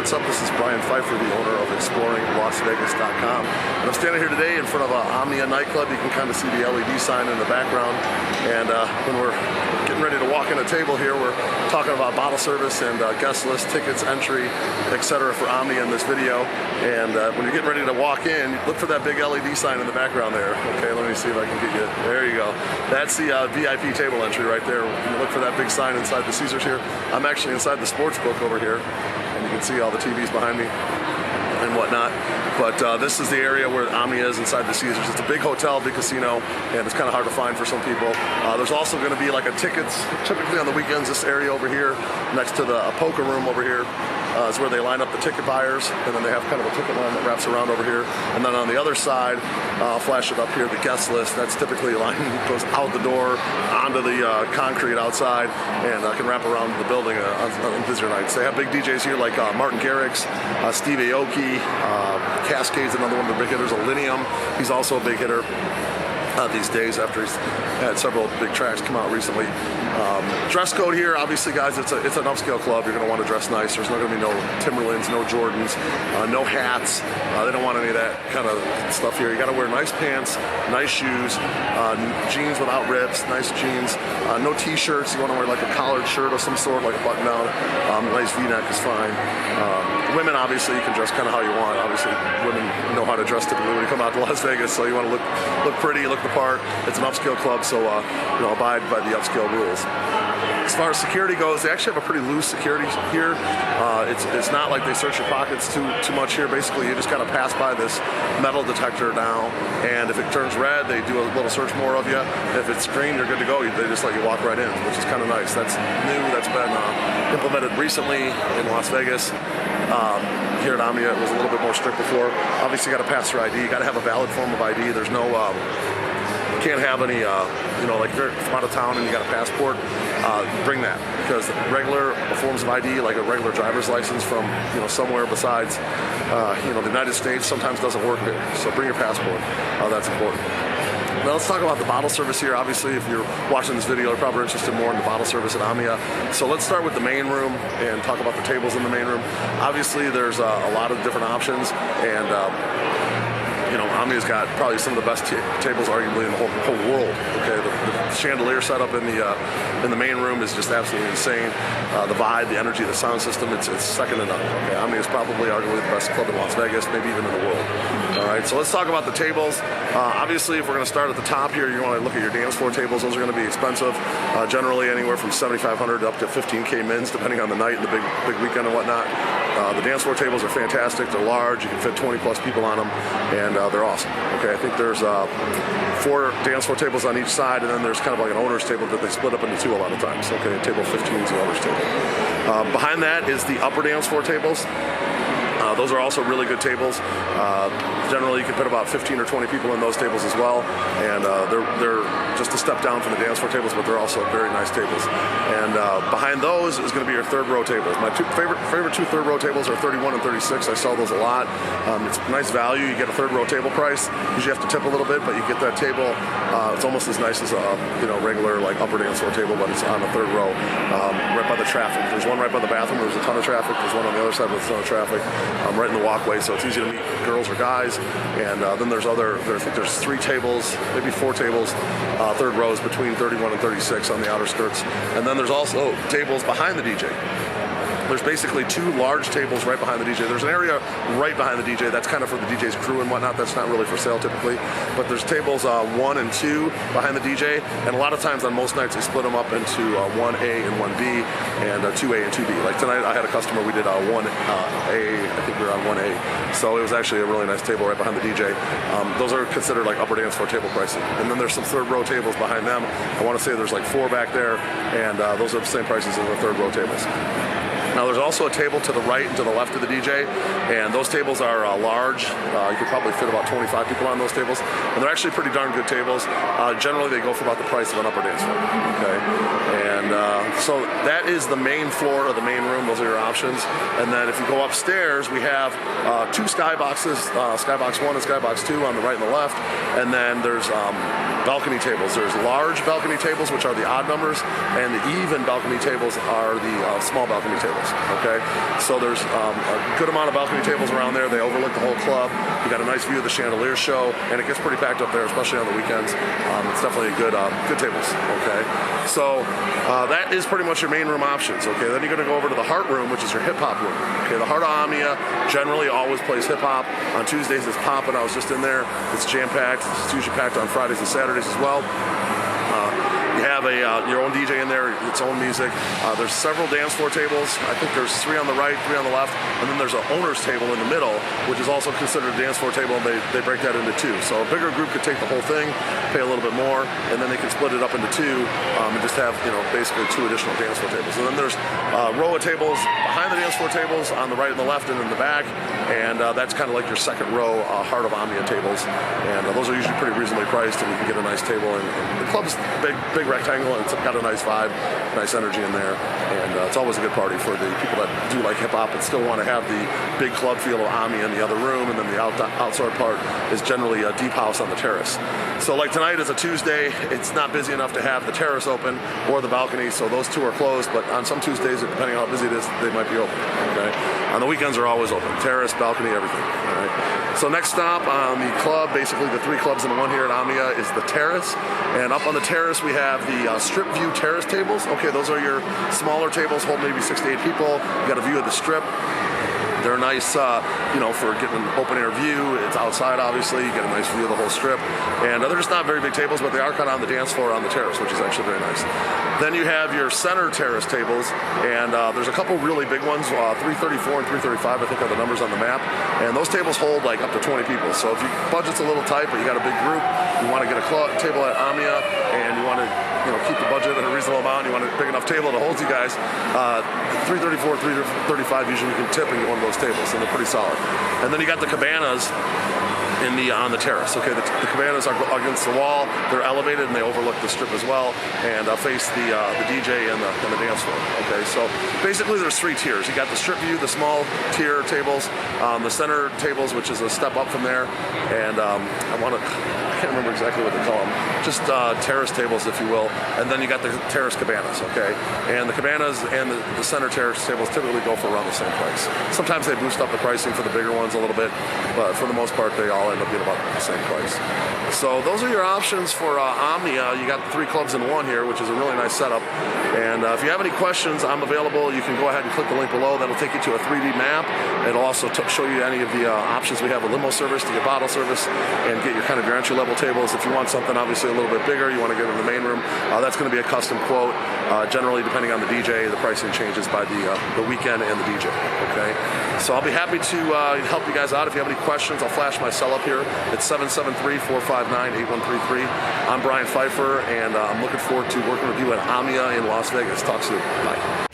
what's up? This is Pfeiffer, the owner of ExploringLasVegas.com. And I'm standing here today in front of Omnia nightclub. You can kind of see the LED sign in the background. And when we're getting ready to walk in a table here, we're talking about bottle service and guest list, tickets, entry, etc. for Omnia in this video. And when you're getting ready to walk in, look for that big LED sign in the background there. Okay, let me see if I can get you. There you go. That's the VIP table entry right there. You look for that big sign inside the Caesars here. I'm actually inside the sports book over here, and you can see all the TVs behind me and whatnot. But this is the area where Omnia is inside the Caesars. It's a big hotel, big casino, and it's kind of hard to find for some people. There's also going to be like a tickets, typically on the weekends, this area over here, next to the poker room over here, is where they line up the ticket buyers, and then they have kind of a ticket line that wraps around over here. And then on the other side, I'll flash it up here, the guest list. That's typically a line that goes out the door, onto the concrete outside, and can wrap around the building on busier nights. They have big DJs here like Martin Garrix, Steve Aoki, Cascade's another one of the big hitters, Alinium. He's also a big hitter these days after he's had several big tracks come out recently. Dress code here, obviously, guys, it's an upscale club. You're going to want to dress nice. There's not going to be no Timberlands, no Jordans, no hats. They don't want any of that kind of stuff here. You got to wear nice pants, nice shoes, jeans without rips, nice jeans, no t-shirts. You want to wear like a collared shirt of some sort, like a button down. Nice V-neck is fine. Women, obviously, you can dress kind of how you want. Obviously, women know how to dress typically when you come out to Las Vegas, so you want to look pretty, look the part. It's an upscale club, so abide by the upscale rules. As far as security goes, they actually have a pretty loose security here. It's not like they search your pockets too much here. Basically, you just gotta pass by this metal detector now, and if it turns red, they do a little search more of you. If it's green, you're good to go. They just let you walk right in, which is kind of nice. That's new. That's been implemented recently in Las Vegas. Here at Omnia, it was a little bit more strict before. Obviously, you got to pass your ID. You got to have a valid form of ID. There's no, you can't have any, like if you're from out of town and you got a passport, bring that, because regular forms of ID, like a regular driver's license from, somewhere besides, the United States, sometimes doesn't work here. So bring your passport. That's important. Now let's talk about the bottle service here. Obviously, if you're watching this video, you're probably interested more in the bottle service at Omnia. So let's start with the main room and talk about the tables in the main room. Obviously, there's a lot of different options, and Omnia's got probably some of the best tables, arguably, in the whole world. Okay, the chandelier setup in the main room is just absolutely insane. The vibe, the energy, the sound system, it's second to none. Okay, Omnia is probably arguably the best club in Las Vegas, maybe even in the world. All right, so let's talk about the tables. Obviously, if we're going to start at the top here, you want to look at your dance floor tables. Those are going to be expensive, generally anywhere from $7,500 up to $15K mins, depending on the night and the big weekend and whatnot. The dance floor tables are fantastic. They're large. You can fit 20 plus people on them, and they're awesome. Okay, I think there's 4 dance floor tables on each side, and then there's kind of like an owner's table that they split up into 2 a lot of times. Okay, table 15 is the owner's table. Behind that is the upper dance floor tables. Those are also really good tables. Generally, you can fit about 15 or 20 people in those tables as well, and they're just a step down from the dance floor tables, but they're also very nice tables. And behind those is going to be your third row tables. My favorite 2 third row tables are 31 and 36. I sell those a lot. It's nice value. You get a third row table price. Usually you have to tip a little bit, but you get that table. It's almost as nice as a regular like upper dance floor table, but it's on the third row, right by the traffic. There's one right by the bathroom. There's a ton of traffic. There's one on the other side with a ton of traffic. Right in the walkway, so it's easy to meet girls or guys. And then there's I think there's 3 tables, maybe 4 tables, third rows between 31 and 36 on the outer skirts. And then there's also tables behind the DJ. There's basically 2 large tables right behind the DJ. There's an area right behind the DJ that's kind of for the DJ's crew and whatnot. That's not really for sale typically. But there's tables 1 and 2 behind the DJ. And a lot of times on most nights they split them up into 1A and 1B and 2A and 2B. Like tonight I had a customer, we did 1A, I think we were on 1A. So it was actually a really nice table right behind the DJ. Those are considered like upper dance floor table pricing. And then there's some third row tables behind them. I want to say there's like 4 back there, and those are the same prices as the third row tables. Now there's also a table to the right and to the left of the DJ, and those tables are large. You could probably fit about 25 people on those tables, and they're actually pretty darn good tables. Generally they go for about the price of an upper dance floor. Okay, and so that is the main floor of the main room. Those are your options. And then if you go upstairs, we have 2 Skyboxes, Skybox 1 and Skybox 2 on the right and the left, and then there's balcony tables. There's large balcony tables, which are the odd numbers, and the even balcony tables are the small balcony tables. okay? So there's a good amount of balcony tables around there. They overlook the whole club. You got a nice view of the chandelier show, and it gets pretty packed up there, especially on the weekends. It's definitely a good tables, okay? So that is pretty much your main room options, okay? Then you're gonna go over to the Heart room, which is your hip hop room, okay? The Heart of Omnia generally always plays hip hop. On Tuesdays it's popping. I was just in there. It's jam-packed. It's usually packed on Fridays and Saturdays as well. You have your own DJ in there, its own music. There's several dance floor tables. I think there's 3 on the right, 3 on the left, and then there's an owner's table in the middle, which is also considered a dance floor table, and they break that into 2. So a bigger group could take the whole thing, pay a little bit more, and then they can split it up into 2 and just have, basically 2 additional dance floor tables. And then there's a row of tables behind the dance floor tables on the right and the left and in the back, and that's kind of like your second row Heart of Omnia tables. And those are usually pretty reasonably priced, and you can get a nice table. And the club's big rectangle, and it's got a nice vibe, nice energy in there, and it's always a good party for the people that do like hip hop and still want to have the big club feel of Omnia in the other room. And then the outside part is generally a deep house on the terrace. So like tonight is a Tuesday, it's not busy enough to have the terrace open or the balcony, so those 2 are closed, but on some Tuesdays, depending on how busy it is, they might be open, okay? On the weekends are always open, terrace, balcony, everything, all right? So next stop on the club, basically the 3 clubs in one here at Omnia, is the Terrace. And up on the terrace, we have the strip view terrace tables. Okay, those are your smaller tables, hold maybe 6 to 8 people. You got a view of the strip. They're nice, for getting an open air view. It's outside, obviously. You get a nice view of the whole strip. And they're just not very big tables, but they are kind of on the dance floor on the terrace, which is actually very nice. Then you have your center terrace tables, and there's a couple really big ones, 334 and 335, I think are the numbers on the map. And those tables hold like up to 20 people. So if your budget's a little tight, but you got a big group, you want to get a table at Omnia, and you want to keep the budget at a reasonable amount, you want a big enough table to hold you guys, 334, 335 usually you can tip and get one of those tables, and they're pretty solid. And then you got the Cabanas on the terrace. Okay, the Cabanas are against the wall. They're elevated and they overlook the strip as well, and face the DJ and the dance floor. Okay, so basically there's 3 tiers. You got the strip view, the small tier tables, the center tables, which is a step up from there, and I can't remember exactly what they call them, just terrace tables, if you will. And then you got the terrace cabanas, okay? And the cabanas and the center terrace tables typically go for around the same price. Sometimes they boost up the pricing for the bigger ones a little bit, but for the most part, they all end up being about the same price. So those are your options for Omnia. You got 3 clubs in one here, which is a really nice setup. And if you have any questions, I'm available. You can go ahead and click the link below. That'll take you to a 3D map. It'll also show you any of the options we have, a limo service to get bottle service, and get your your entry-level tables. If you want something obviously a little bit bigger, you want to get in the main room, that's going to be a custom quote. Generally, depending on the DJ, the pricing changes by the weekend and the DJ, okay? So I'll be happy to help you guys out. If you have any questions, I'll flash my cell up here. It's 773-459-8133. I'm Brian Pfeiffer, and I'm looking forward to working with you at Omnia in Las Vegas. Talk soon. Bye.